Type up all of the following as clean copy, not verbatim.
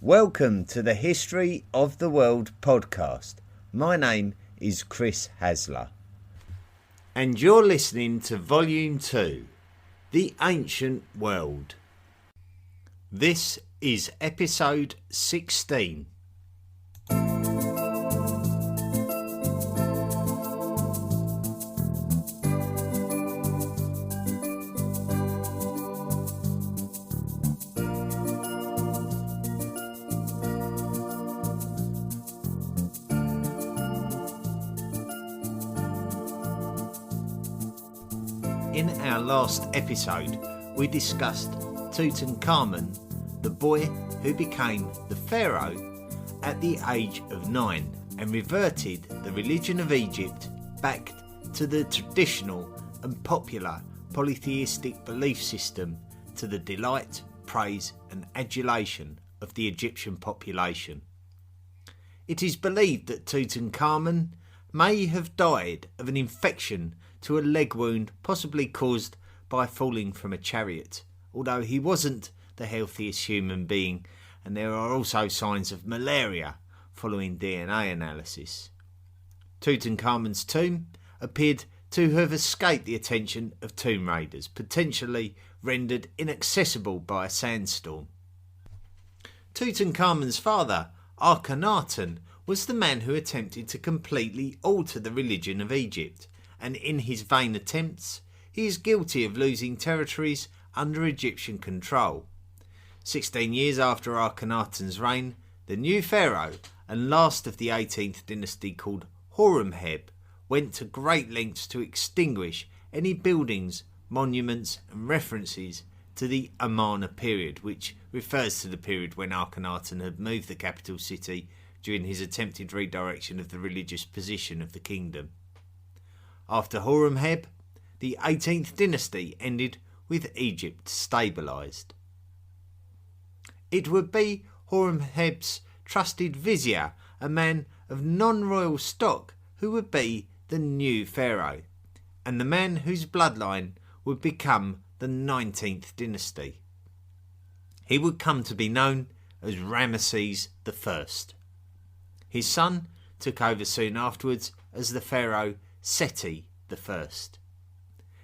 Welcome to the History of the World podcast. My name is Chris Hasler. And you're listening to Volume 2, The Ancient World. This is Episode 16. In our last episode, we discussed Tutankhamun, the boy who became the Pharaoh at the age of 9 and reverted the religion of Egypt back to the traditional and popular polytheistic belief system to the delight, praise and adulation of the Egyptian population. It is believed that Tutankhamun may have died of an infection to a leg wound possibly caused by falling from a chariot, although he wasn't the healthiest human being, and there are also signs of malaria following DNA analysis. Tutankhamun's tomb appeared to have escaped the attention of tomb raiders, potentially rendered inaccessible by a sandstorm. Tutankhamun's father, Akhenaten, was the man who attempted to completely alter the religion of Egypt, and in his vain attempts, he is guilty of losing territories under Egyptian control. 16 years after Akhenaten's reign, the new pharaoh and last of the 18th dynasty called Horemheb went to great lengths to extinguish any buildings, monuments and references to the Amarna period, which refers to the period when Akhenaten had moved the capital city during his attempted redirection of the religious position of the kingdom. After Horemheb, the 18th dynasty ended with Egypt stabilised. It would be Horemheb's trusted vizier, a man of non-royal stock, who would be the new pharaoh, and the man whose bloodline would become the 19th dynasty. He would come to be known as Ramesses I. His son took over soon afterwards as the pharaoh Seti I.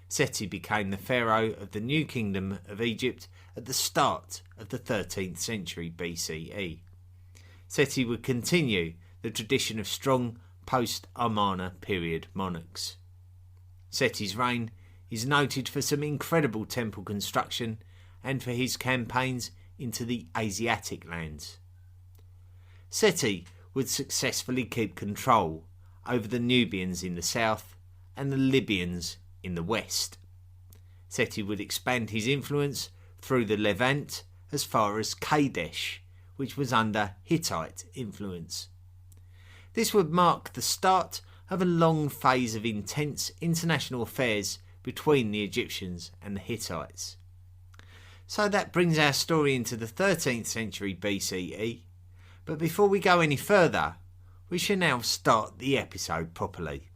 Seti became the pharaoh of the new kingdom of Egypt at the start of the 13th century BCE. Seti would continue the tradition of strong post-Amarna period monarchs. Seti's reign is noted for some incredible temple construction and for his campaigns into the Asiatic lands. Seti would successfully keep control over the Nubians in the south and the Libyans in the west. Seti would expand his influence through the Levant as far as Kadesh, which was under Hittite influence. This would mark the start of a long phase of intense international affairs between the Egyptians and the Hittites. So that brings our story into the 13th century BCE, but before we go any further, we shall now start the episode properly.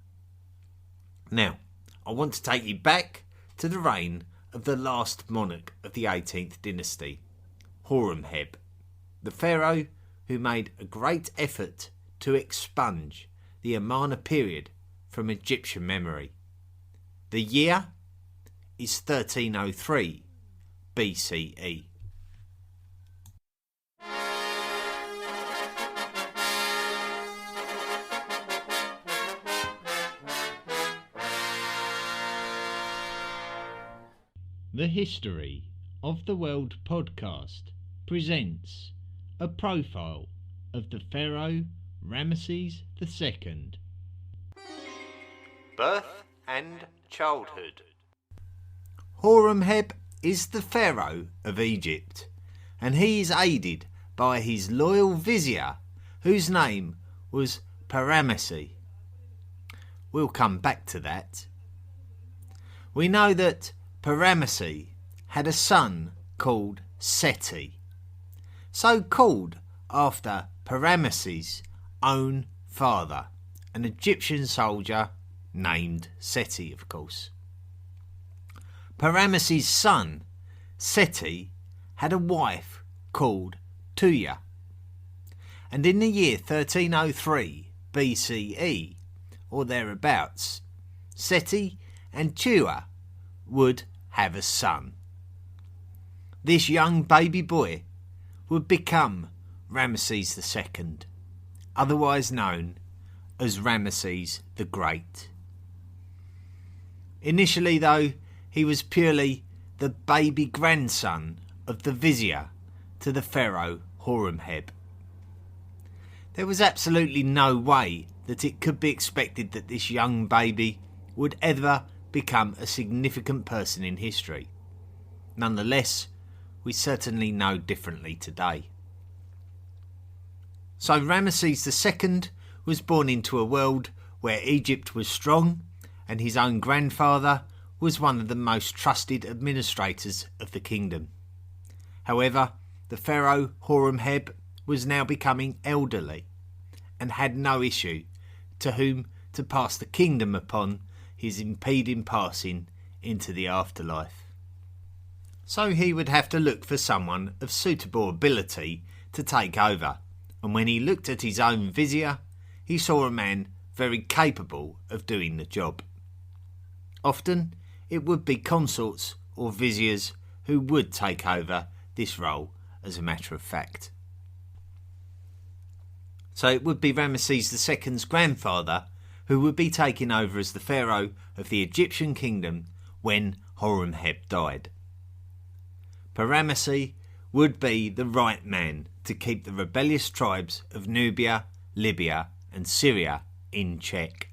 Now, I want to take you back to the reign of the last monarch of the 18th dynasty, Horemheb, the pharaoh who made a great effort to expunge the Amarna period from Egyptian memory. The year is 1303 BCE. The History of the World podcast presents a profile of the Pharaoh Ramesses II. Birth and childhood. Horemheb is the Pharaoh of Egypt, and he is aided by his loyal vizier, whose name was Ramesses. We'll come back to that. We know that Ramesses had a son called Seti, so called after Ramesses' own father, an Egyptian soldier named Seti, of course. Ramesses' son, Seti, had a wife called Tuya, and in the year 1303 BCE, or thereabouts, Seti and Chua would have a son. This young baby boy would become Ramesses II, otherwise known as Ramesses the Great. Initially, though, he was purely the baby grandson of the vizier to the Pharaoh Horemheb. There was absolutely no way that it could be expected that this young baby would ever become a significant person in history. Nonetheless, we certainly know differently today. So Ramesses II was born into a world where Egypt was strong, and his own grandfather was one of the most trusted administrators of the kingdom. However, the Pharaoh Horemheb was now becoming elderly and had no issue to whom to pass the kingdom upon his impending passing into the afterlife. So he would have to look for someone of suitable ability to take over, and when he looked at his own vizier, he saw a man very capable of doing the job. Often it would be consorts or viziers who would take over this role, as a matter of fact. So it would be Ramesses II's grandfather who would be taking over as the pharaoh of the Egyptian kingdom when Horemheb died. Ramesses would be the right man to keep the rebellious tribes of Nubia, Libya and Syria in check.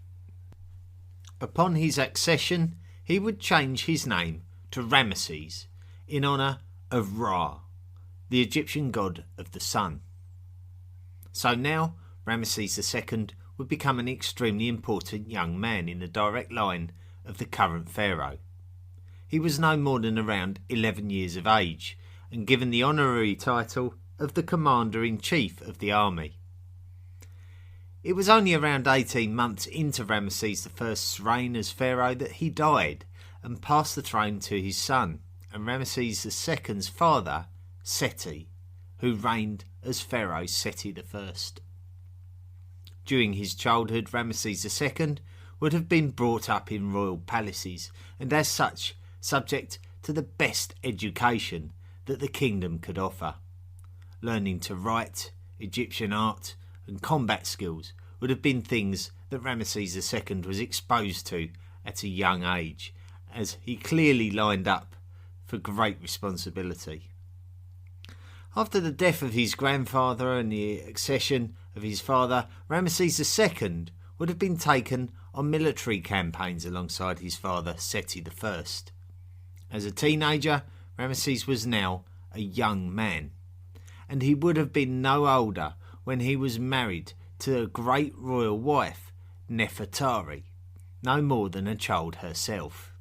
Upon his accession, he would change his name to Ramesses in honour of Ra, the Egyptian god of the sun. So now Ramesses II would become an extremely important young man in the direct line of the current pharaoh. He was no more than around 11 years of age and given the honorary title of the Commander-in-Chief of the army. It was only around 18 months into Ramesses I's reign as pharaoh that he died and passed the throne to his son, and Ramesses II's father, Seti, who reigned as Pharaoh Seti I. During his childhood, Ramesses II would have been brought up in royal palaces and as such subject to the best education that the kingdom could offer. Learning to write, Egyptian art and combat skills would have been things that Ramesses II was exposed to at a young age, as he clearly lined up for great responsibility. After the death of his grandfather and the accession of his father, Ramesses II would have been taken on military campaigns alongside his father Seti I. As a teenager, Ramesses was now a young man, and he would have been no older when he was married to a great royal wife, Nefertari, no more than a child herself.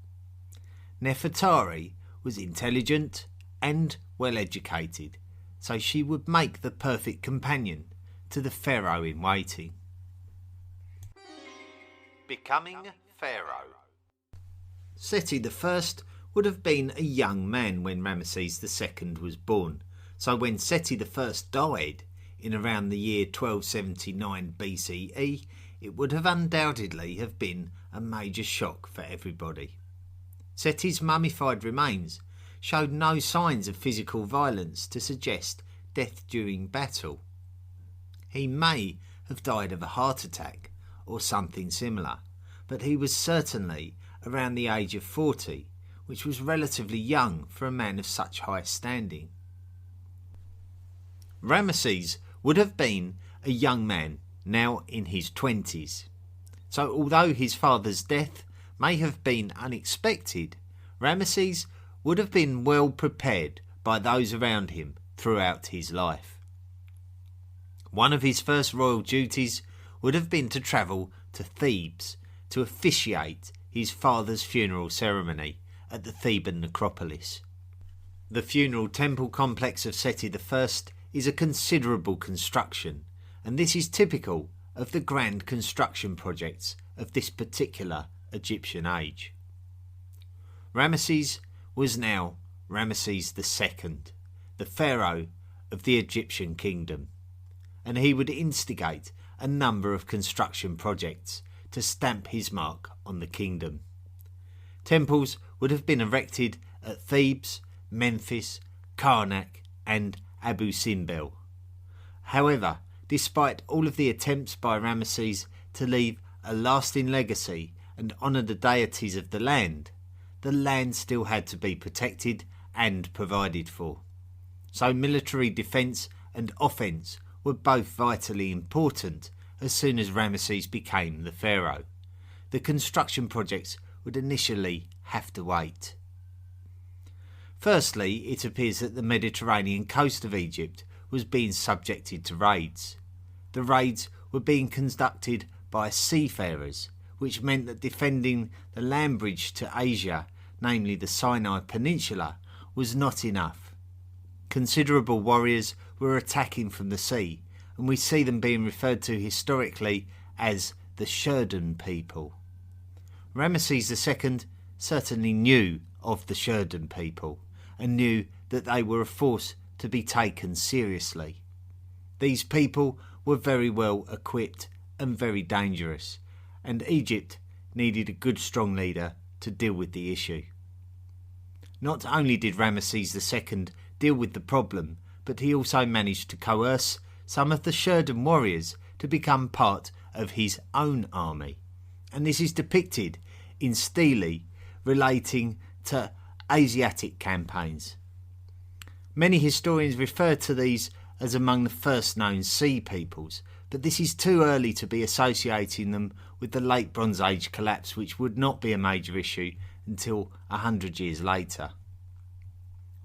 Nefertari was intelligent and well educated, so she would make the perfect companion to the pharaoh in waiting. Becoming pharaoh. Seti I would have been a young man when Ramesses II was born, so when Seti I died in around the year 1279 BCE, it would have undoubtedly have been a major shock for everybody. Seti's mummified remains showed no signs of physical violence to suggest death during battle. He may have died of a heart attack or something similar, but he was certainly around the age of 40, which was relatively young for a man of such high standing. Ramesses would have been a young man now in his 20s. So although his father's death may have been unexpected, Ramesses would have been well prepared by those around him throughout his life. One of his first royal duties would have been to travel to Thebes to officiate his father's funeral ceremony at the Theban necropolis. The funeral temple complex of Seti I is a considerable construction, and this is typical of the grand construction projects of this particular Egyptian age. Ramesses was now Ramesses II, the pharaoh of the Egyptian kingdom, and he would instigate a number of construction projects to stamp his mark on the kingdom. Temples would have been erected at Thebes, Memphis, Karnak and Abu Simbel. However, despite all of the attempts by Ramesses to leave a lasting legacy and honour the deities of the land still had to be protected and provided for. So military defence and offence were both vitally important as soon as Ramesses became the pharaoh. The construction projects would initially have to wait. Firstly, it appears that the Mediterranean coast of Egypt was being subjected to raids. The raids were being conducted by seafarers, which meant that defending the land bridge to Asia, namely the Sinai Peninsula, was not enough. Considerable warriors were attacking from the sea, and we see them being referred to historically as the Shurden people. Ramesses II certainly knew of the Shurden people and knew that they were a force to be taken seriously. These people were very well equipped and very dangerous, and Egypt needed a good strong leader to deal with the issue. Not only did Ramesses II deal with the problem, but he also managed to coerce some of the Shurden warriors to become part of his own army, and this is depicted in stele relating to Asiatic campaigns. Many historians refer to these as among the first known sea peoples, but this is too early to be associating them with the late Bronze Age collapse, which would not be a major issue until 100 years later.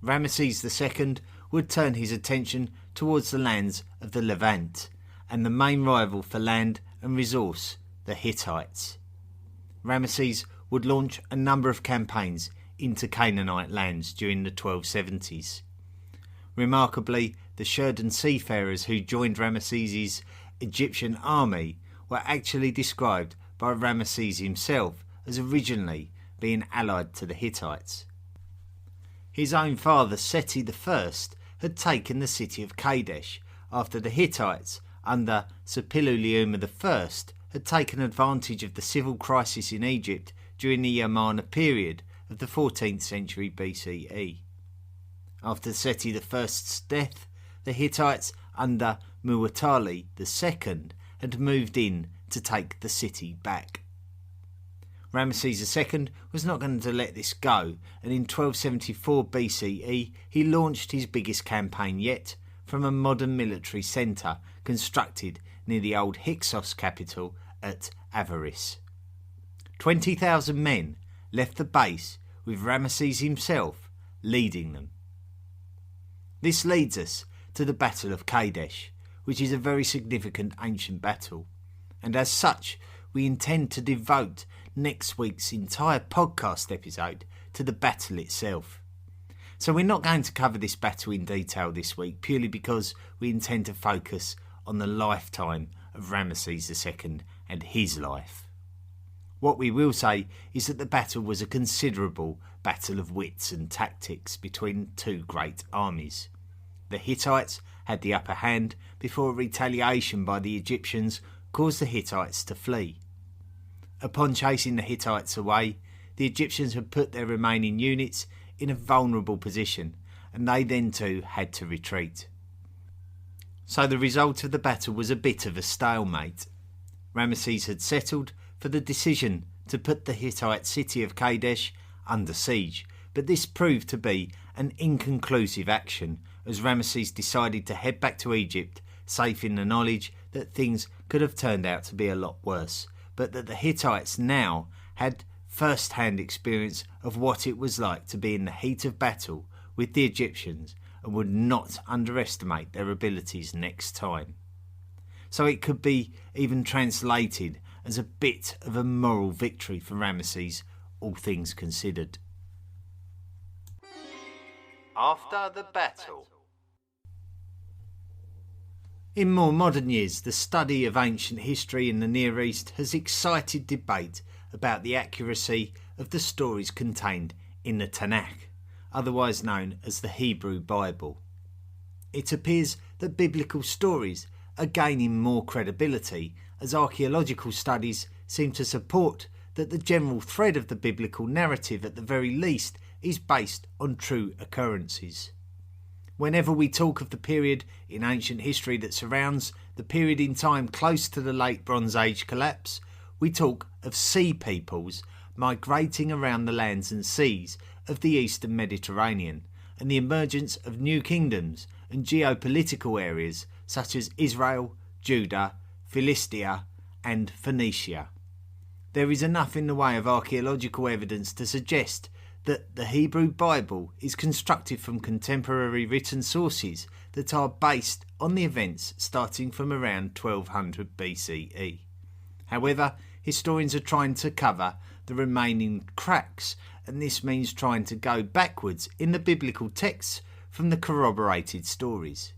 Ramesses II would turn his attention towards the lands of the Levant and the main rival for land and resource, the Hittites. Ramesses would launch a number of campaigns into Canaanite lands during the 1270s. Remarkably, the Shurden seafarers who joined Ramesses' Egyptian army were actually described by Ramesses himself as originally being allied to the Hittites. His own father, Seti I, had taken the city of Kadesh after the Hittites, under Suppiluliuma I, had taken advantage of the civil crisis in Egypt during the Yamana period of the 14th century BCE. After Seti I's death, the Hittites under Muwatalli II had moved in to take the city back. Ramesses II was not going to let this go, and in 1274 BCE he launched his biggest campaign yet from a modern military centre constructed near the old Hyksos capital at Avaris. 20,000 men left the base with Ramesses himself leading them. This leads us to the Battle of Kadesh, which is a very significant ancient battle, and as such we intend to devote next week's entire podcast episode to the battle itself. So we're not going to cover this battle in detail this week, purely because we intend to focus on the lifetime of Ramesses II and his life. What we will say is that the battle was a considerable battle of wits and tactics between two great armies. The Hittites had the upper hand before retaliation by the Egyptians caused the Hittites to flee. Upon chasing the Hittites away, the Egyptians had put their remaining units in a vulnerable position, and they then too had to retreat. So the result of the battle was a bit of a stalemate. Ramesses had settled for the decision to put the Hittite city of Kadesh under siege, but this proved to be an inconclusive action, as Ramesses decided to head back to Egypt, safe in the knowledge that things could have turned out to be a lot worse, but that the Hittites now had first-hand experience of what it was like to be in the heat of battle with the Egyptians and would not underestimate their abilities next time. So it could be even translated as a bit of a moral victory for Ramesses, all things considered. After the battle. In more modern years, the study of ancient history in the Near East has excited debate about the accuracy of the stories contained in the Tanakh, otherwise known as the Hebrew Bible. It appears that biblical stories are gaining more credibility as archaeological studies seem to support that the general thread of the biblical narrative at the very least is based on true occurrences. Whenever we talk of the period in ancient history that surrounds the period in time close to the late Bronze Age collapse, we talk of sea peoples migrating around the lands and seas of the eastern Mediterranean and the emergence of new kingdoms and geopolitical areas such as Israel, Judah, Philistia and Phoenicia. There is enough in the way of archaeological evidence to suggest that the Hebrew Bible is constructed from contemporary written sources that are based on the events starting from around 1200 BCE. However, historians are trying to cover the remaining cracks, and this means trying to go backwards in the biblical texts from the corroborated stories.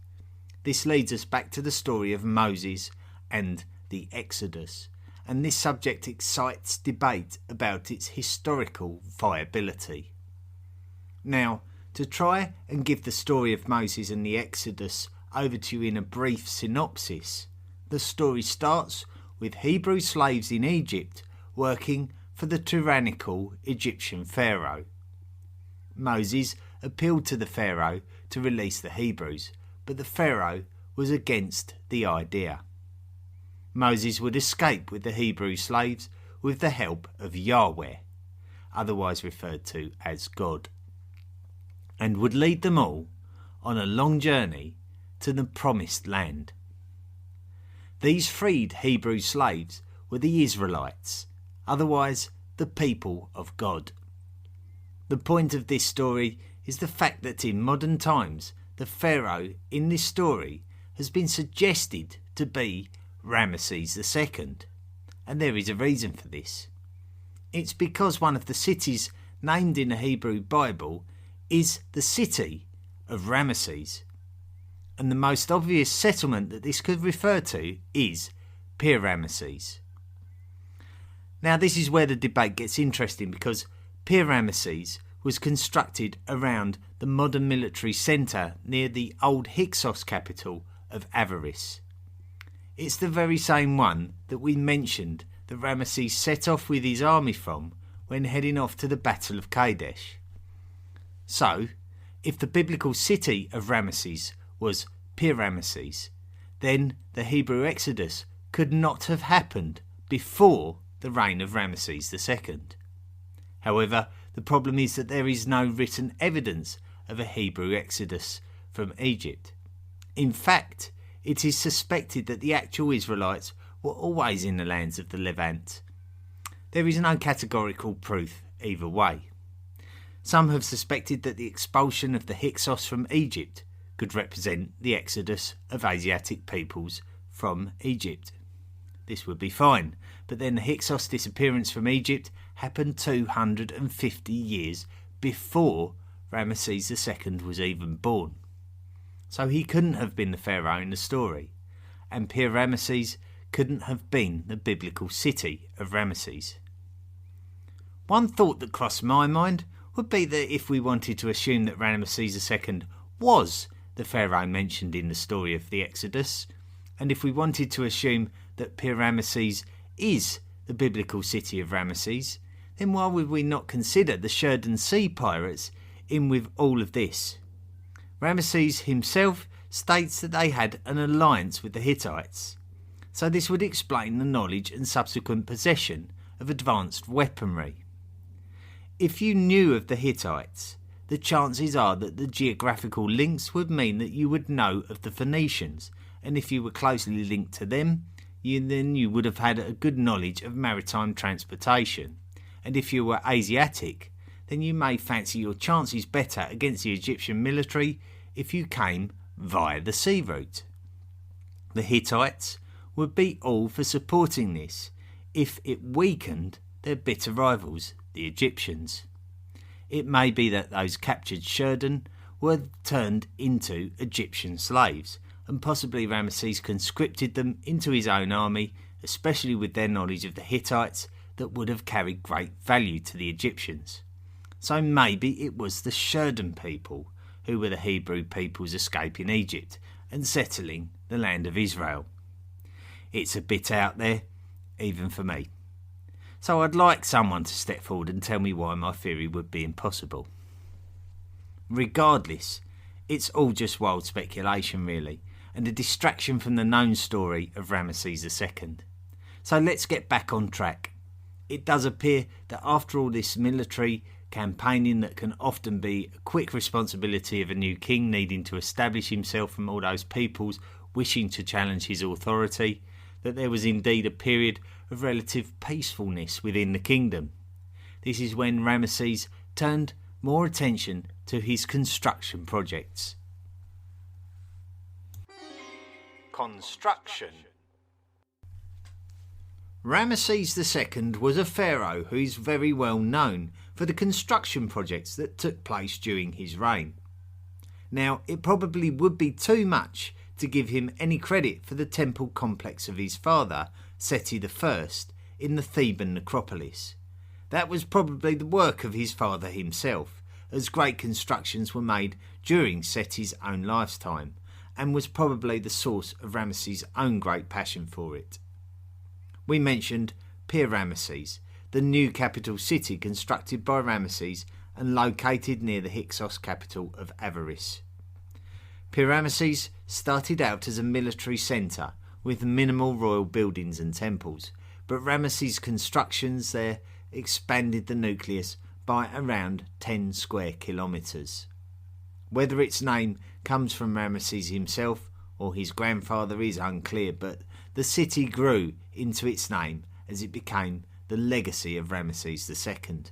This leads us back to the story of Moses and the Exodus, and this subject excites debate about its historical viability. Now, to try and give the story of Moses and the Exodus over to you in a brief synopsis, the story starts with Hebrew slaves in Egypt working for the tyrannical Egyptian Pharaoh. Moses appealed to the Pharaoh to release the Hebrews, but the Pharaoh was against the idea. Moses would escape with the Hebrew slaves with the help of Yahweh, otherwise referred to as God, and would lead them all on a long journey to the promised land. These freed Hebrew slaves were the Israelites, otherwise the people of God. The point of this story is the fact that in modern times the Pharaoh in this story has been suggested to be Ramesses II, and there is a reason for this. It's because one of the cities named in the Hebrew Bible is the city of Ramesses, and the most obvious settlement that this could refer to is Ramesses. Now this is where the debate gets interesting, because Ramesses was constructed around the modern military centre near the old Hyksos capital of Avaris. It's the very same one that we mentioned that Ramesses set off with his army from when heading off to the Battle of Kadesh. So, if the biblical city of Ramesses was Ramesses, then the Hebrew Exodus could not have happened before the reign of Ramesses II. However, the problem is that there is no written evidence of a Hebrew Exodus from Egypt. In fact, it is suspected that the actual Israelites were always in the lands of the Levant. There is no categorical proof either way. Some have suspected that the expulsion of the Hyksos from Egypt could represent the exodus of Asiatic peoples from Egypt. This would be fine, but then the Hyksos disappearance from Egypt happened 250 years before Ramesses II was even born. So he couldn't have been the pharaoh in the story, and Ramesses couldn't have been the biblical city of Ramesses. One thought that crossed my mind would be that if we wanted to assume that Ramesses II was the pharaoh mentioned in the story of the Exodus, and if we wanted to assume that Ramesses is the biblical city of Ramesses, then why would we not consider the Sheridan Sea pirates in with all of this? Ramesses himself states that they had an alliance with the Hittites, so this would explain the knowledge and subsequent possession of advanced weaponry. If you knew of the Hittites, the chances are that the geographical links would mean that you would know of the Phoenicians, and if you were closely linked to them, you would have had a good knowledge of maritime transportation, and if you were Asiatic, then you may fancy your chances better against the Egyptian military if you came via the sea route. The Hittites would be all for supporting this if it weakened their bitter rivals, the Egyptians. It may be that those captured Sheridan were turned into Egyptian slaves, and possibly Ramesses conscripted them into his own army, especially with their knowledge of the Hittites that would have carried great value to the Egyptians. So maybe it was the Sheridan people who were the Hebrew peoples escaping Egypt and settling the land of Israel. It's a bit out there, even for me. So I'd like someone to step forward and tell me why my theory would be impossible. Regardless, it's all just wild speculation really, and a distraction from the known story of Ramesses II. So let's get back on track. It does appear that after all this military campaigning that can often be a quick responsibility of a new king needing to establish himself from all those peoples wishing to challenge his authority, that there was indeed a period of relative peacefulness within the kingdom. This is when Ramesses turned more attention to his construction projects. Construction. Ramesses II was a pharaoh who is very well known for the construction projects that took place during his reign. Now, it probably would be too much to give him any credit for the temple complex of his father, Seti I, in the Theban necropolis. That was probably the work of his father himself, as great constructions were made during Seti's own lifetime, and was probably the source of Ramesses' own great passion for it. We mentioned Pir Ramesses, the new capital city constructed by Ramesses and located near the Hyksos capital of Avaris. Pir Ramesses started out as a military centre with minimal royal buildings and temples, but Ramesses' constructions there expanded the nucleus by around 10 square kilometres. Whether its name comes from Ramesses himself or his grandfather is unclear, but the city grew into its name as it became the legacy of Ramesses II.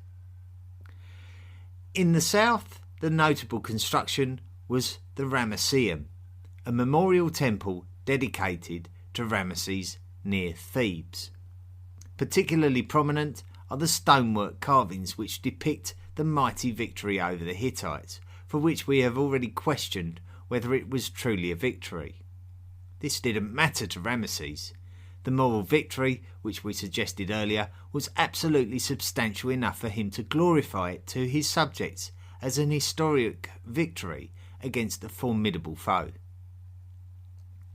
In the south, the notable construction was the Ramesseum, a memorial temple dedicated to Ramesses near Thebes. Particularly prominent are the stonework carvings which depict the mighty victory over the Hittites, for which we have already questioned whether it was truly a victory. This didn't matter to Ramesses. The moral victory, which we suggested earlier, was absolutely substantial enough for him to glorify it to his subjects as an historic victory against a formidable foe.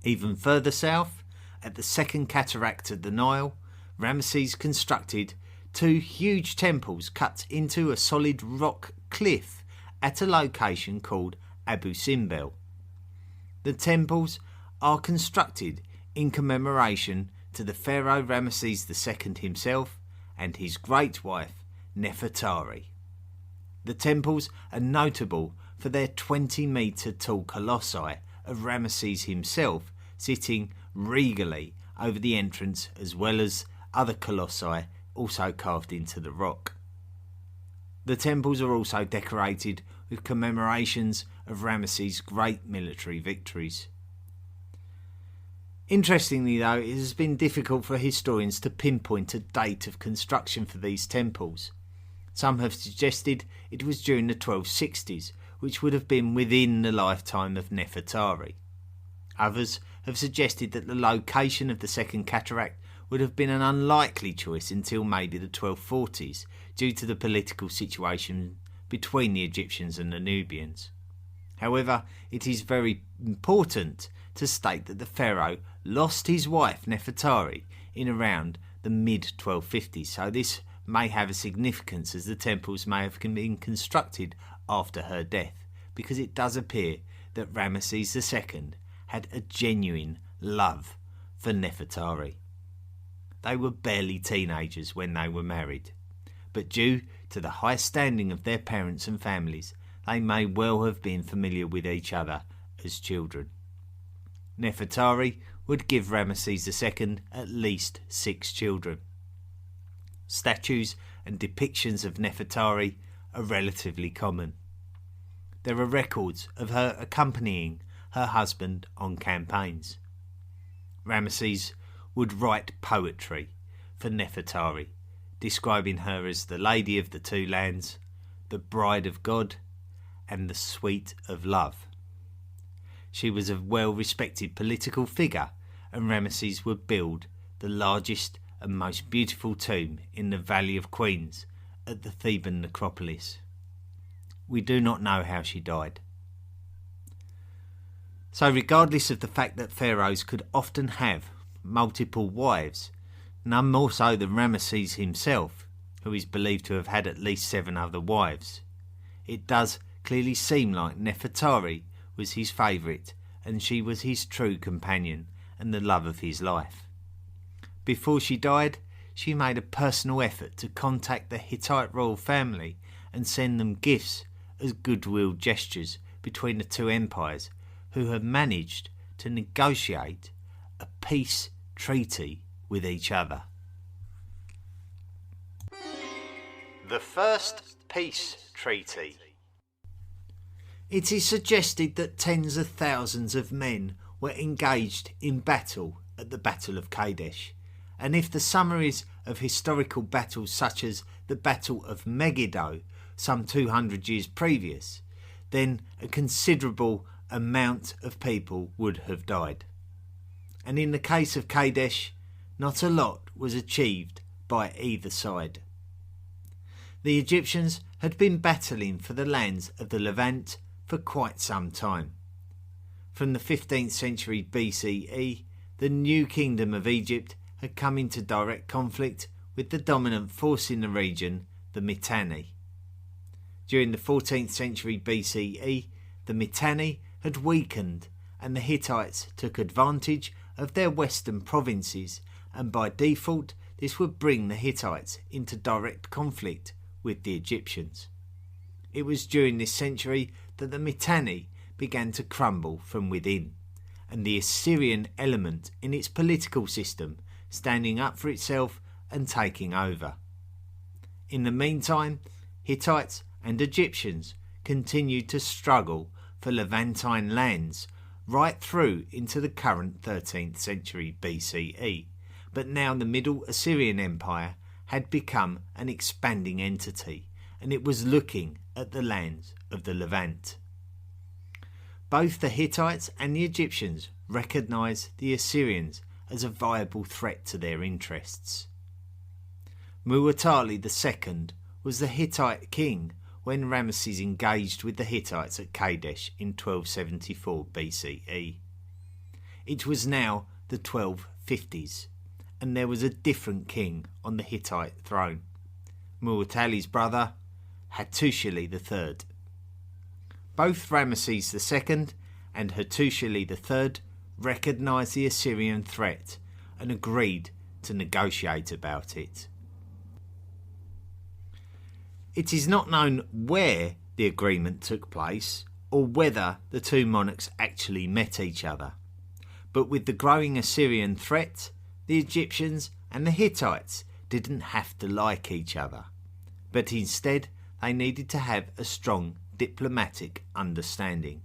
Even further south, at the second cataract of the Nile, Ramesses constructed 2 huge temples cut into a solid rock cliff at a location called Abu Simbel. The temples are constructed in commemoration to the Pharaoh Ramesses II himself and his great wife Nefertari. The temples are notable for their 20-metre tall colossi of Ramesses himself sitting regally over the entrance, as well as other colossi also carved into the rock. The temples are also decorated with commemorations of Ramesses' great military victories. Interestingly though, it has been difficult for historians to pinpoint a date of construction for these temples. Some have suggested it was during the 1260s, which would have been within the lifetime of Nefertari. Others have suggested that the location of the second cataract would have been an unlikely choice until maybe the 1240s, due to the political situation between the Egyptians and the Nubians. However, it is very important to state that the pharaoh lost his wife Nefertari in around the mid-1250s, so this may have a significance as the temples may have been constructed after her death, because it does appear that Ramesses II had a genuine love for Nefertari. They were barely teenagers when they were married, but due to the high standing of their parents and families, they may well have been familiar with each other as children. Nefertari would give Ramesses II at least 6 children. Statues and depictions of Nefertari are relatively common. There are records of her accompanying her husband on campaigns. Ramesses would write poetry for Nefertari, describing her as the Lady of the Two Lands, the Bride of God, and the Sweet of Love. She was a well-respected political figure, and Ramesses would build the largest and most beautiful tomb in the Valley of Queens at the Theban necropolis. We do not know how she died. So regardless of the fact that pharaohs could often have multiple wives, none more so than Ramesses himself, who is believed to have had at least 7 other wives, it does clearly seem like Nefertari was his favourite and she was his true companion and the love of his life. Before she died, she made a personal effort to contact the Hittite royal family and send them gifts as goodwill gestures between the two empires, who had managed to negotiate a peace treaty with each other. The first peace treaty. It is suggested that tens of thousands of men were engaged in battle at the Battle of Kadesh, and if the summaries of historical battles such as the Battle of Megiddo some 200 years previous, then a considerable amount of people would have died. And in the case of Kadesh, not a lot was achieved by either side. The Egyptians had been battling for the lands of the Levant for quite some time. From the 15th century BCE, the new kingdom of Egypt had come into direct conflict with the dominant force in the region, the Mitanni. During the 14th century BCE, the Mitanni had weakened and the Hittites took advantage of their western provinces, and by default this would bring the Hittites into direct conflict with the Egyptians. It was during this century that the Mitanni began to crumble from within, and the Assyrian element in its political system standing up for itself and taking over. In the meantime, Hittites and Egyptians continued to struggle for Levantine lands right through into the current 13th century BCE, but now the Middle Assyrian Empire had become an expanding entity, and it was looking at the lands of the Levant. Both the Hittites and the Egyptians recognised the Assyrians as a viable threat to their interests. Muwatalli II was the Hittite king when Ramesses engaged with the Hittites at Kadesh in 1274 BCE. It was now the 1250s, and there was a different king on the Hittite throne, Muwatalli's brother, Hattusili III. Both Ramesses II and Hattusili III recognised the Assyrian threat and agreed to negotiate about it. It is not known where the agreement took place or whether the two monarchs actually met each other, but with the growing Assyrian threat, the Egyptians and the Hittites didn't have to like each other, but instead they needed to have a strong diplomatic understanding.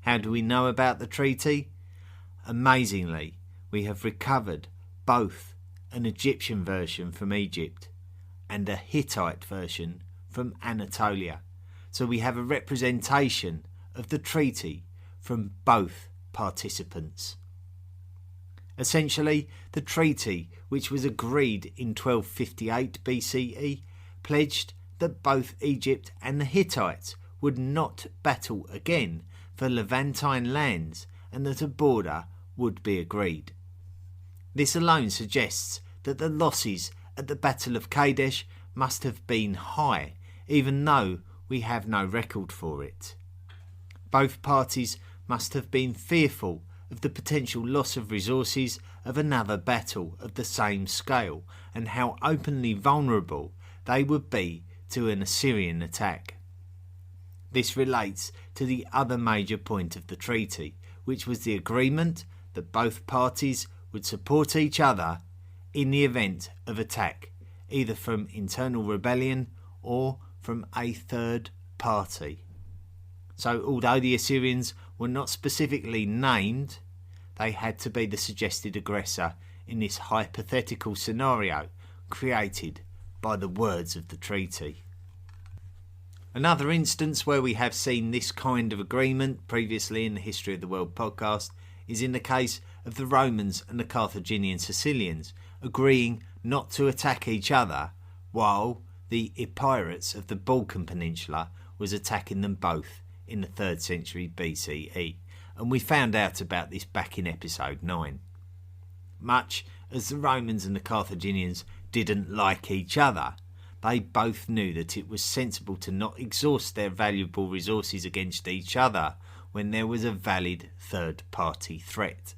How do we know about the treaty? Amazingly, we have recovered both an Egyptian version from Egypt and a Hittite version from Anatolia, so we have a representation of the treaty from both participants. Essentially, the treaty, which was agreed in 1258 BCE, pledged that both Egypt and the Hittites would not battle again for Levantine lands and that a border would be agreed. This alone suggests that the losses at the Battle of Kadesh must have been high, even though we have no record for it. Both parties must have been fearful of the potential loss of resources of another battle of the same scale and how openly vulnerable they would be to an Assyrian attack. This relates to the other major point of the treaty, which was the agreement that both parties would support each other in the event of attack, either from internal rebellion or from a third party. So although the Assyrians were not specifically named, they had to be the suggested aggressor in this hypothetical scenario created by the words of the treaty. Another instance where we have seen this kind of agreement previously in the History of the World podcast is in the case of the Romans and the Carthaginian Sicilians agreeing not to attack each other while the Epirates of the Balkan Peninsula was attacking them both in the 3rd century BCE. and we found out about this back in episode 9. Much as the Romans and the Carthaginians didn't like each other, they both knew that it was sensible to not exhaust their valuable resources against each other when there was a valid third-party threat.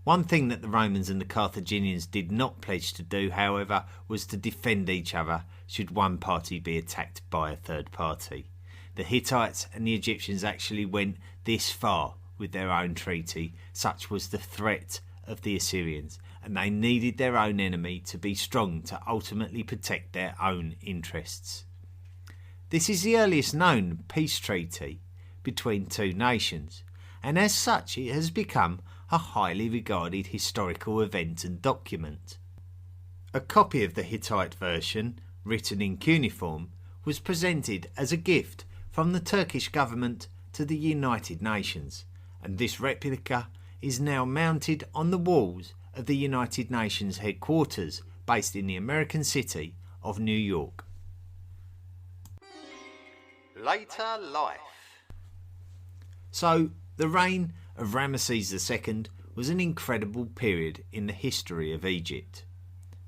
One thing that the Romans and the Carthaginians did not pledge to do, however, was to defend each other should one party be attacked by a third party. The Hittites and the Egyptians actually went this far with their own treaty, such was the threat of the Assyrians, and they needed their own enemy to be strong to ultimately protect their own interests. This is the earliest known peace treaty between two nations, and as such it has become a highly regarded historical event and document. A copy of the Hittite version, written in cuneiform, was presented as a gift from the Turkish government to the United Nations, and this replica is now mounted on the walls of the United Nations headquarters based in the American city of New York. Later life. So, the reign of Ramesses II was an incredible period in the history of Egypt.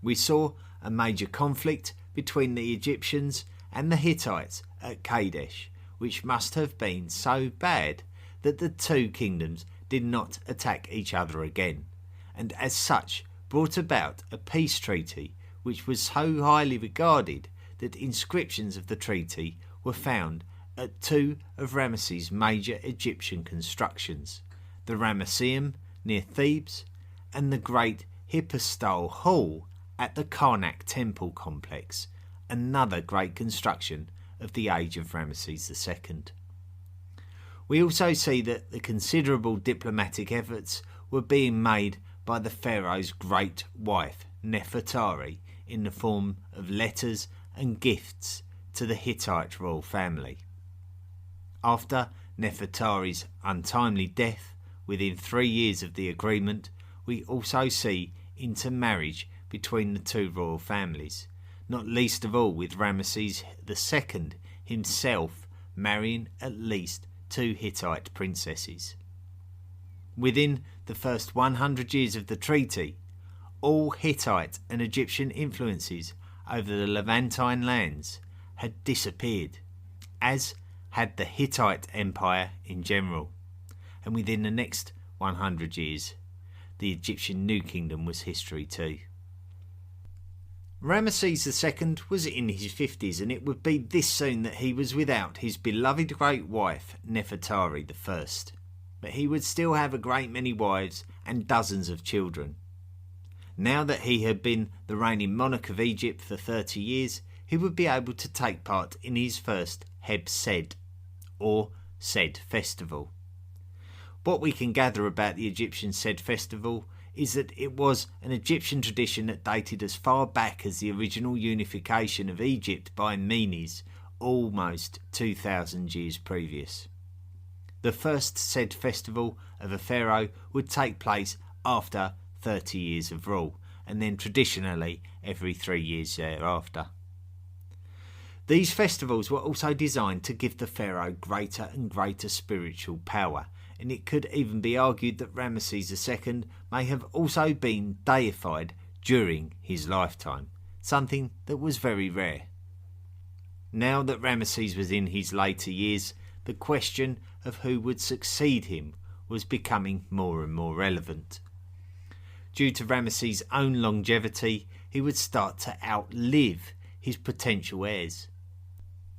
We saw a major conflict between the Egyptians and the Hittites at Kadesh, which must have been so bad that the two kingdoms did not attack each other again, and as such brought about a peace treaty which was so highly regarded that inscriptions of the treaty were found at two of Ramesses' major Egyptian constructions, the Ramesseum near Thebes and the Great Hypostyle Hall at the Karnak Temple complex, another great construction of the age of Ramesses II. We also see that the considerable diplomatic efforts were being made by the Pharaoh's great wife, Nefertari, in the form of letters and gifts to the Hittite royal family. After Nefertari's untimely death, within 3 years of the agreement, we also see intermarriage between the two royal families, not least of all with Ramesses II himself marrying at least 2 Hittite princesses. Within the first 100 years of the treaty, all Hittite and Egyptian influences over the Levantine lands had disappeared, as had the Hittite Empire in general, and within the next 100 years, the Egyptian New Kingdom was history too. Ramesses II was in his 50s, and it would be this soon that he was without his beloved great wife, Nefertari I. But he would still have a great many wives and dozens of children. Now that he had been the reigning monarch of Egypt for 30 years, he would be able to take part in his first Heb Sed, or Sed festival. What we can gather about the Egyptian Sed festival is that it was an Egyptian tradition that dated as far back as the original unification of Egypt by Menes, almost 2,000 years previous. The first Sed festival of a pharaoh would take place after 30 years of rule, and then traditionally every 3 years thereafter. These festivals were also designed to give the pharaoh greater and greater spiritual power, and it could even be argued that Ramesses II may have also been deified during his lifetime, something that was very rare. Now that Ramesses was in his later years, the question of who would succeed him was becoming more and more relevant. Due to Ramesses' own longevity, he would start to outlive his potential heirs.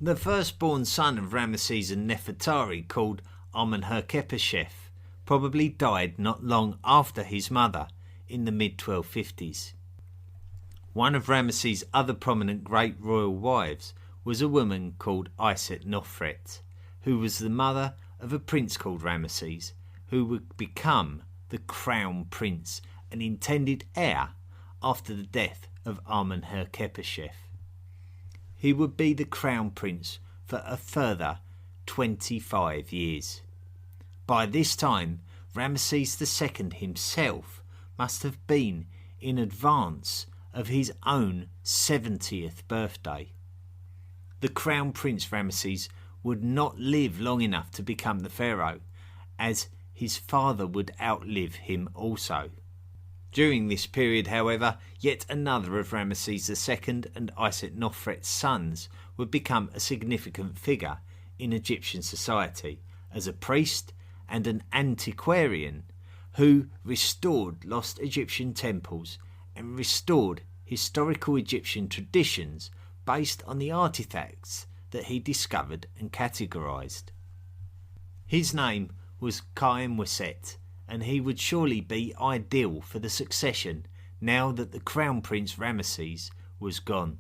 The firstborn son of Ramesses and Nefertari, called Amenhotep, probably died not long after his mother, in the mid-1250s. One of Ramesses' other prominent great royal wives was a woman called Iset Nofret, who was the mother of a prince called Ramesses, who would become the crown prince and intended heir after the death of Amenhotep. He would be the crown prince for a further 25 years. By this time, Ramesses II himself must have been in advance of his own 70th birthday. The crown prince Ramesses would not live long enough to become the pharaoh, as his father would outlive him also. During this period, however, yet another of Ramesses II and Nofret's sons would become a significant figure in Egyptian society as a priest and an antiquarian who restored lost Egyptian temples and restored historical Egyptian traditions based on the artifacts that he discovered and categorized. His name was Khaemweset, and he would surely be ideal for the succession now that the Crown Prince Ramesses was gone.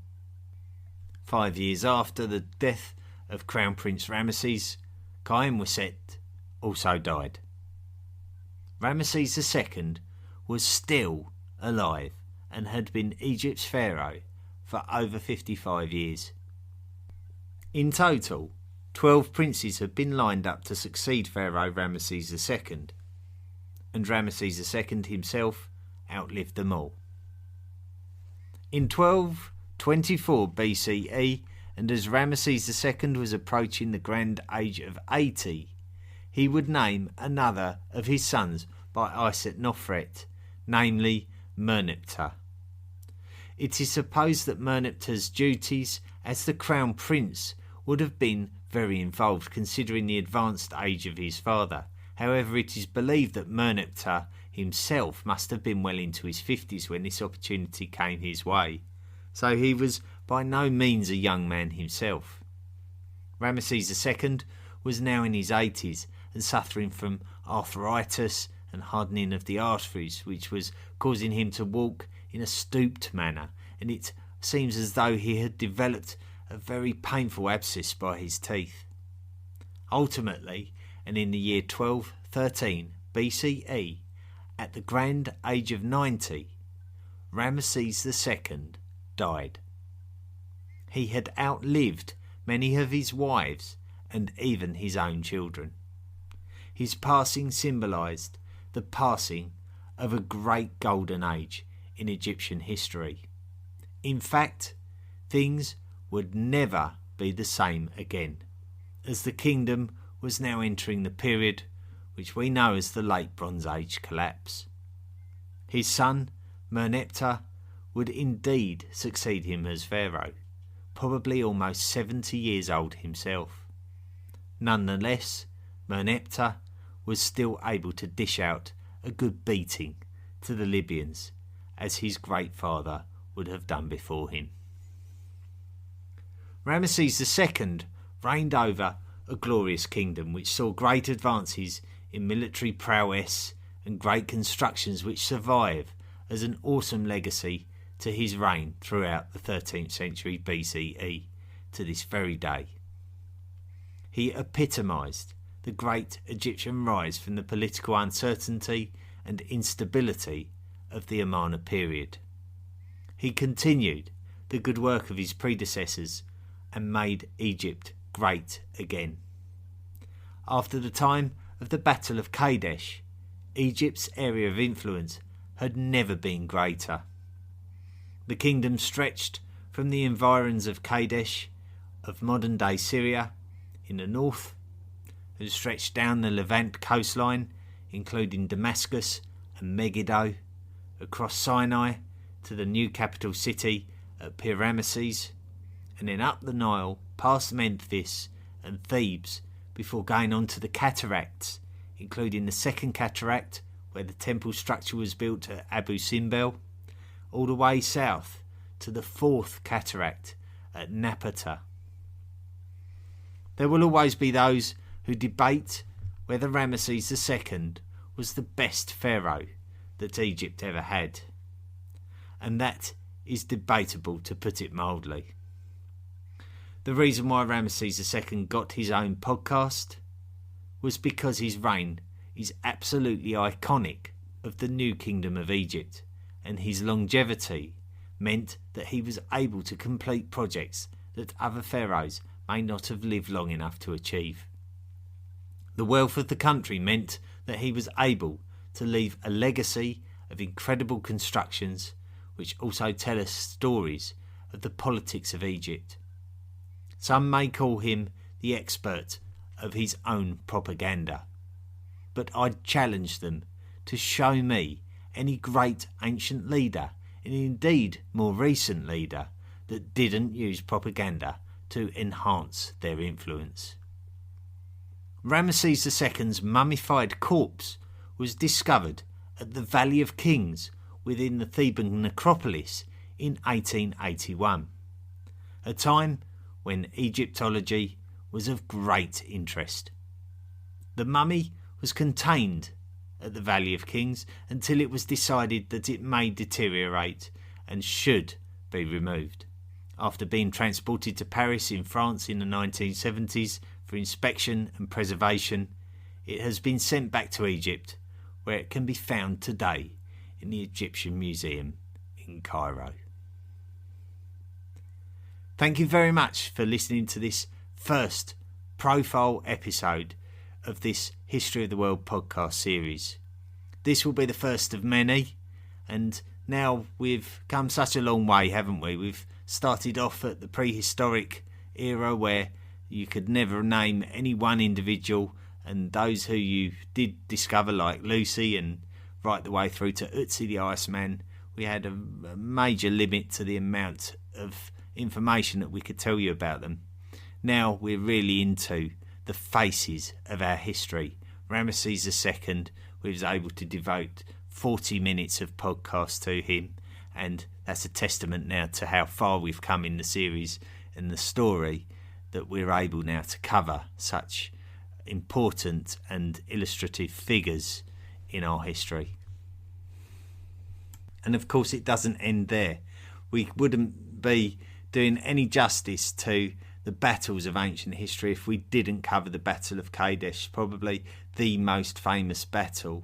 5 years after the death of Crown Prince Ramesses, Khaemweset also died. Ramesses II was still alive and had been Egypt's pharaoh for over 55 years. In total, 12 princes had been lined up to succeed Pharaoh Ramesses II, and Ramesses II himself outlived them all. In 1224 BCE, and as Ramesses II was approaching the grand age of 80, he would name another of his sons by Nofret, namely Merneptah. It is supposed that Merneptah's duties as the crown prince would have been very involved considering the advanced age of his father. However, it is believed that Merneptah himself must have been well into his 50s when this opportunity came his way, so he was by no means a young man himself. Ramesses II was now in his 80s and suffering from arthritis and hardening of the arteries, which was causing him to walk in a stooped manner, and it seems as though he had developed a very painful abscess by his teeth. Ultimately, and in the year 1213 BCE, at the grand age of 90, Ramesses II died. He had outlived many of his wives and even his own children. His passing symbolised the passing of a great golden age in Egyptian history. In fact, things would never be the same again, as the kingdom was now entering the period which we know as the Late Bronze Age collapse. His son, Merneptah, would indeed succeed him as pharaoh, probably almost 70 years old himself. Nonetheless, Merneptah was still able to dish out a good beating to the Libyans, as his great father would have done before him. Ramesses II reigned over a glorious kingdom which saw great advances in military prowess and great constructions which survive as an awesome legacy to his reign throughout the 13th century BCE to this very day. He epitomised the great Egyptian rise from the political uncertainty and instability of the Amarna period. He continued the good work of his predecessors and made Egypt great again. After the time of the Battle of Kadesh, Egypt's area of influence had never been greater. The kingdom stretched from the environs of Kadesh, of modern-day Syria, in the north, and stretched down the Levant coastline, including Damascus and Megiddo, across Sinai to the new capital city at Ramesses, and then up the Nile, past Memphis and Thebes, before going on to the cataracts, including the second cataract, where the temple structure was built at Abu Simbel, all the way south to the fourth cataract at Napata. There will always be those who debate whether Ramesses II was the best pharaoh that Egypt ever had, and that is debatable, to put it mildly. The reason why Ramesses II got his own podcast was because his reign is absolutely iconic of the new kingdom of Egypt, and his longevity meant that he was able to complete projects that other pharaohs may not have lived long enough to achieve. The wealth of the country meant that he was able to leave a legacy of incredible constructions which also tell us stories of the politics of Egypt. Some may call him the expert of his own propaganda, but I'd challenge them to show me any great ancient leader, and indeed more recent leader, that didn't use propaganda to enhance their influence. Ramesses II's mummified corpse was discovered at the Valley of Kings within the Theban necropolis in 1881, a time when Egyptology was of great interest. The mummy was contained at the Valley of Kings until it was decided that it may deteriorate and should be removed. After being transported to Paris in France in the 1970s for inspection and preservation, it has been sent back to Egypt, where it can be found today in the Egyptian Museum in Cairo. Thank you very much for listening to this first profile episode of this History of the World podcast series. This will be the first of many, and now we've come such a long way, haven't we? We've started off at the prehistoric era where you could never name any one individual, and those who you did discover, like Lucy, and right the way through to Ötzi the Iceman, we had a major limit to the amount of information that we could tell you about them. Now we're really into the faces of our history. Ramesses II, we was able to devote 40 minutes of podcast to him, and that's a testament now to how far we've come in the series and the story, that we're able now to cover such important and illustrative figures in our history. And of course it doesn't end there. We wouldn't be doing any justice to the battles of ancient history if we didn't cover the Battle of Kadesh, probably the most famous battle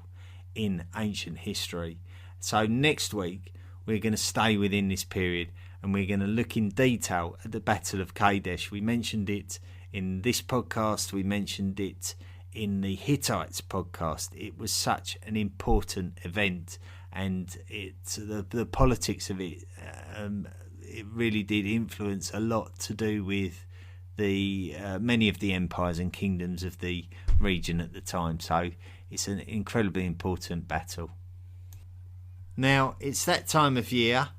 in ancient history. So next week we're going to stay within this period, and we're going to look in detail at the Battle of Kadesh. We mentioned it in this podcast, we mentioned it in the Hittites podcast. It was such an important event, and the politics of it, it really did influence a lot to do with the many of the empires and kingdoms of the region at the time. So it's an incredibly important battle. Now it's that time of year,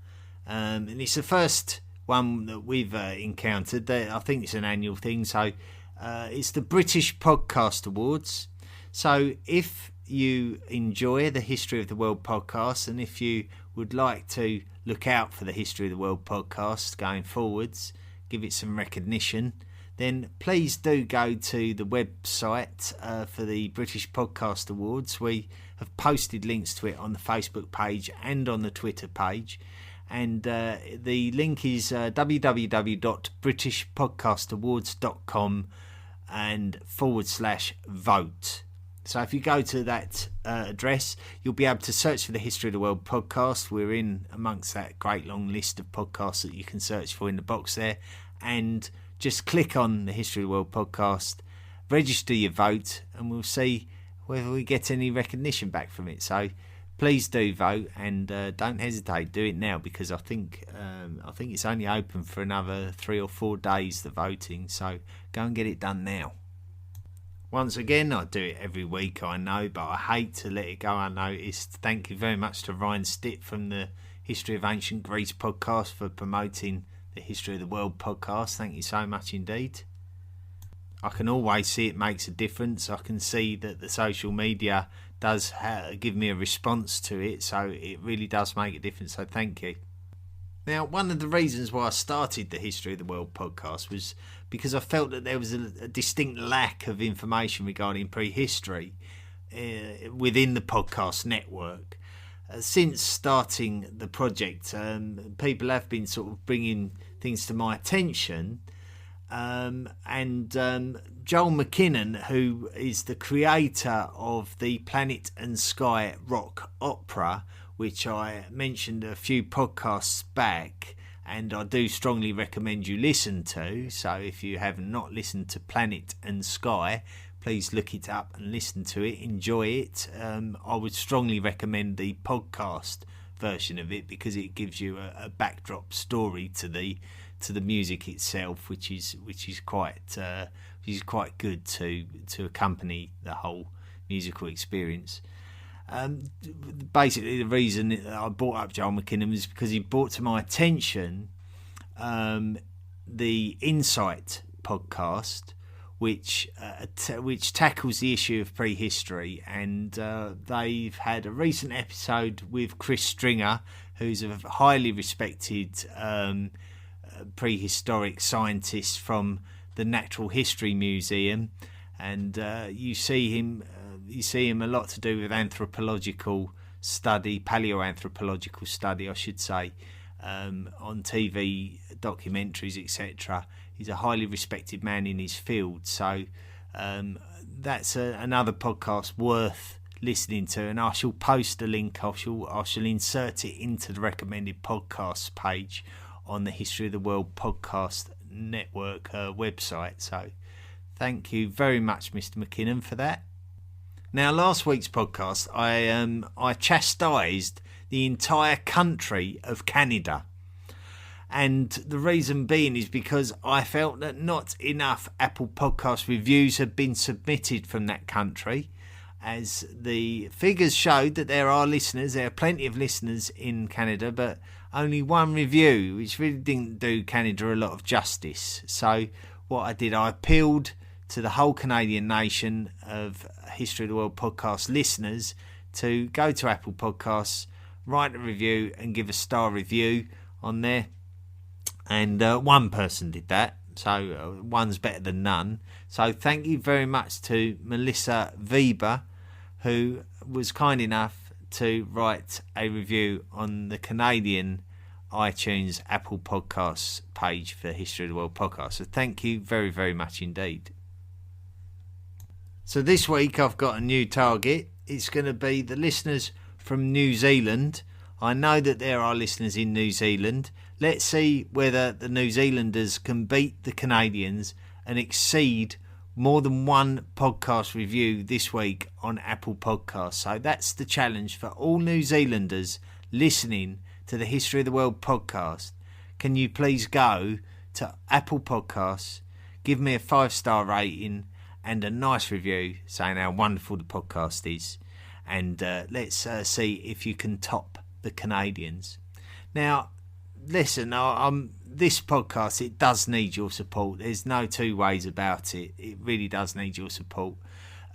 and it's the first one that we've encountered. I think it's an annual thing. So it's the British Podcast Awards. So if you enjoy the History of the World podcast, and if you would like to look out for the History of the World podcast going forwards, give it some recognition, then please do go to the website for the British Podcast Awards. We have posted links to it on the Facebook page and on the Twitter page, and the link is www.britishpodcastawards.com and /vote. So if you go to that address, you'll be able to search for the History of the World podcast. We're in amongst that great long list of podcasts that you can search for in the box there, and just click on the History of the World podcast, register your vote, and we'll see whether we get any recognition back from it. So please do vote, and don't hesitate, do it now, because I think it's only open for another 3 or 4 days, the voting, so go and get it done now. Once again, I do it every week, I know, but I hate to let it go unnoticed. Thank you very much to Ryan Stitt from the History of Ancient Greece podcast for promoting the History of the World podcast. Thank you so much indeed. I can always see it makes a difference. I can see that the social media does give me a response to it, so it really does make a difference, so thank you. Now, one of the reasons why I started the History of the World podcast was because I felt that there was a distinct lack of information regarding prehistory within the podcast network. Since starting the project, people have been sort of bringing things to my attention, and Joel McKinnon, who is the creator of the Planet and Sky rock opera, which I mentioned a few podcasts back, and I do strongly recommend you listen to. So if you have not listened to Planet and Sky, please look it up and listen to it, enjoy it. I would strongly recommend the podcast version of it, because it gives you a backdrop story to the music itself, which is quite good to accompany the whole musical experience. Basically, the reason I brought up Joel McKinnon was because he brought to my attention the Insight podcast, which tackles the issue of prehistory, and they've had a recent episode with Chris Stringer, who's a highly respected prehistoric scientist from the Natural History Museum, and you see him a lot to do with anthropological study, paleoanthropological study, I should say, on TV documentaries, etc. He's a highly respected man in his field, so that's another podcast worth listening to, and I shall post a link. I shall insert it into the recommended podcasts page on the History of the World Podcast Network website. So thank you very much, Mr. McKinnon, for that. Now, last week's podcast, I chastised the entire country of Canada. And the reason being is because I felt that not enough Apple Podcast reviews had been submitted from that country, as the figures showed that there are plenty of listeners in Canada, but only one review, which really didn't do Canada a lot of justice. So what I did, I appealed to the whole Canadian nation of History of the World podcast listeners to go to Apple Podcasts, write a review and give a star review on there. And one person did that, so one's better than none. So thank you very much to Melissa Weber, who was kind enough to write a review on the Canadian iTunes Apple Podcasts page for History of the World podcast. So thank you very, very much indeed. So this week I've got a new target. It's going to be the listeners from New Zealand. I know that there are listeners in New Zealand. Let's see whether the New Zealanders can beat the Canadians and exceed more than one podcast review this week on Apple Podcasts. So that's the challenge for all New Zealanders listening to the History of the World podcast. Can you please go to Apple Podcasts, give me a 5-star rating and a nice review saying how wonderful the podcast is, and let's see if you can top the Canadians. Now, listen, this podcast, it does need your support. There's no two ways about it. It really does need your support.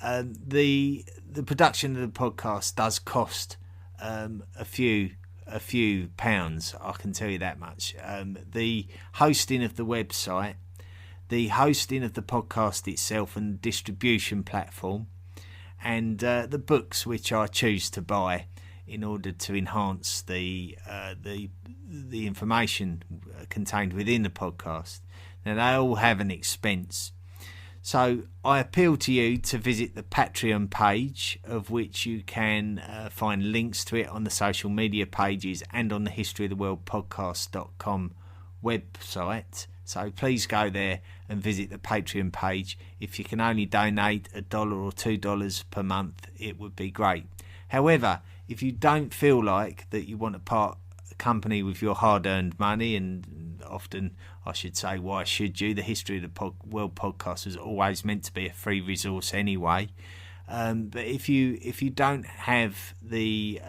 The production of the podcast does cost a few pounds, I can tell you that much. The hosting of the website, the hosting of the podcast itself and the distribution platform, and the books which I choose to buy in order to enhance the information contained within the podcast. Now, they all have an expense. So I appeal to you to visit the Patreon page, of which you can find links to it on the social media pages and on the historyoftheworldpodcast.com website. So please go there and visit the Patreon page. If you can only donate $1 or $2 per month, it would be great. However, if you don't feel like that you want to part company with your hard-earned money, and often I should say, why should you? The History of the World podcast was always meant to be a free resource anyway. But if you don't have the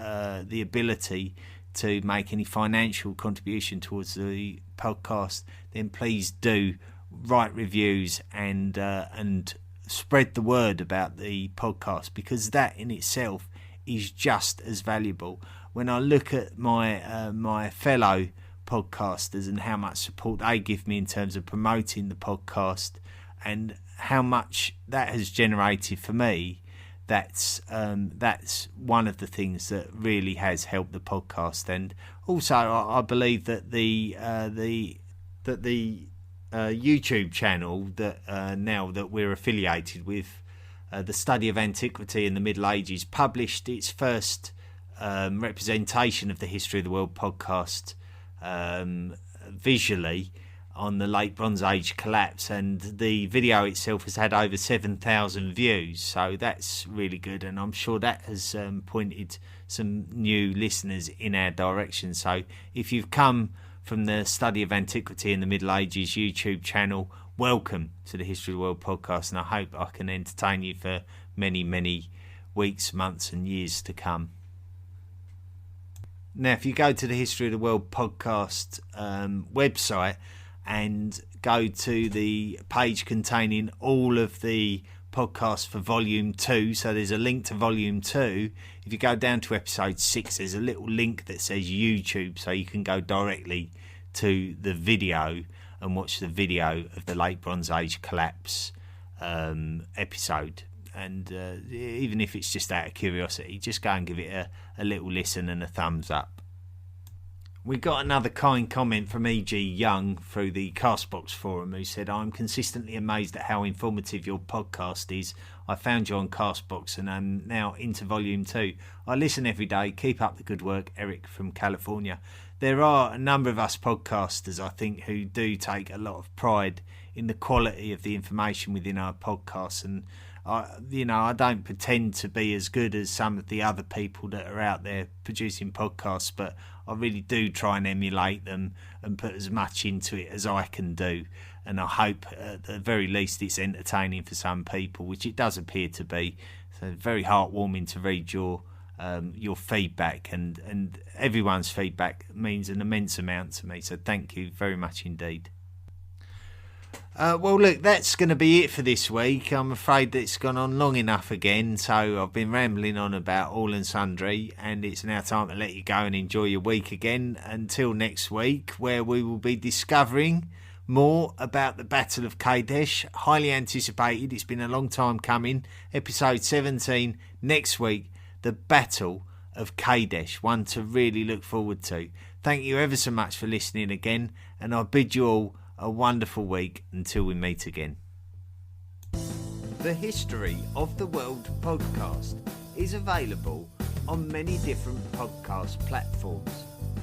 ability to make any financial contribution towards the podcast, then please do write reviews and spread the word about the podcast, because that in itself is just as valuable. When I look at my fellow podcasters and how much support they give me in terms of promoting the podcast and how much that has generated for me, that's one of the things that really has helped the podcast. And also I believe that the YouTube channel that now that we're affiliated with, the Study of Antiquity in the Middle Ages, published its first representation of the History of the World podcast visually on the Late Bronze Age collapse, and the video itself has had over 7,000 views, so that's really good, and I'm sure that has pointed some new listeners in our direction. So if you've come from the Study of Antiquity in the Middle Ages YouTube channel, welcome to the History of the World podcast, and I hope I can entertain you for many weeks, months and years to come. Now, if you go to the History of the World podcast website and go to the page containing all of the podcasts for Volume 2, so there's a link to Volume 2. If you go down to Episode 6, there's a little link that says YouTube, so you can go directly to the video and watch the video of the Late Bronze Age collapse episode. And even if it's just out of curiosity, just go and give it a little listen and a thumbs up. We got another kind comment from E.G. Young through the Castbox forum, who said, "I'm consistently amazed at how informative your podcast is. I found you on Castbox and I'm now into Volume 2. I listen every day. Keep up the good work, Eric from California." There are a number of us podcasters, I think, who do take a lot of pride in the quality of the information within our podcasts, and I don't pretend to be as good as some of the other people that are out there producing podcasts, but I really do try and emulate them and put as much into it as I can do. And I hope at the very least it's entertaining for some people, which it does appear to be. So very heartwarming to read your feedback, and everyone's feedback means an immense amount to me. So thank you very much indeed. Well, look, that's going to be it for this week. I'm afraid that it's gone on long enough again, so I've been rambling on about all and sundry, and it's now time to let you go and enjoy your week again until next week, where we will be discovering more about the Battle of Kadesh. Highly anticipated. It's been a long time coming. Episode 17 next week, the Battle of Kadesh, one to really look forward to. Thank you ever so much for listening again, and I bid you all a wonderful week until we meet again. The History of the World podcast is available on many different podcast platforms,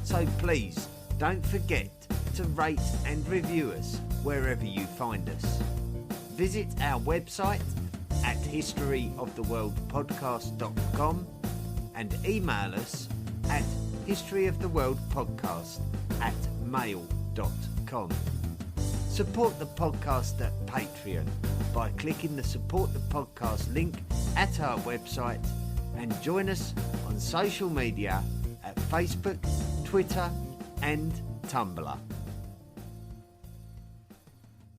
so please don't forget to rate and review us wherever you find us. Visit our website at historyoftheworldpodcast.com and email us at historyoftheworldpodcast@mail.com. Support the podcast at Patreon by clicking the Support the Podcast link at our website, and join us on social media at Facebook, Twitter and Tumblr.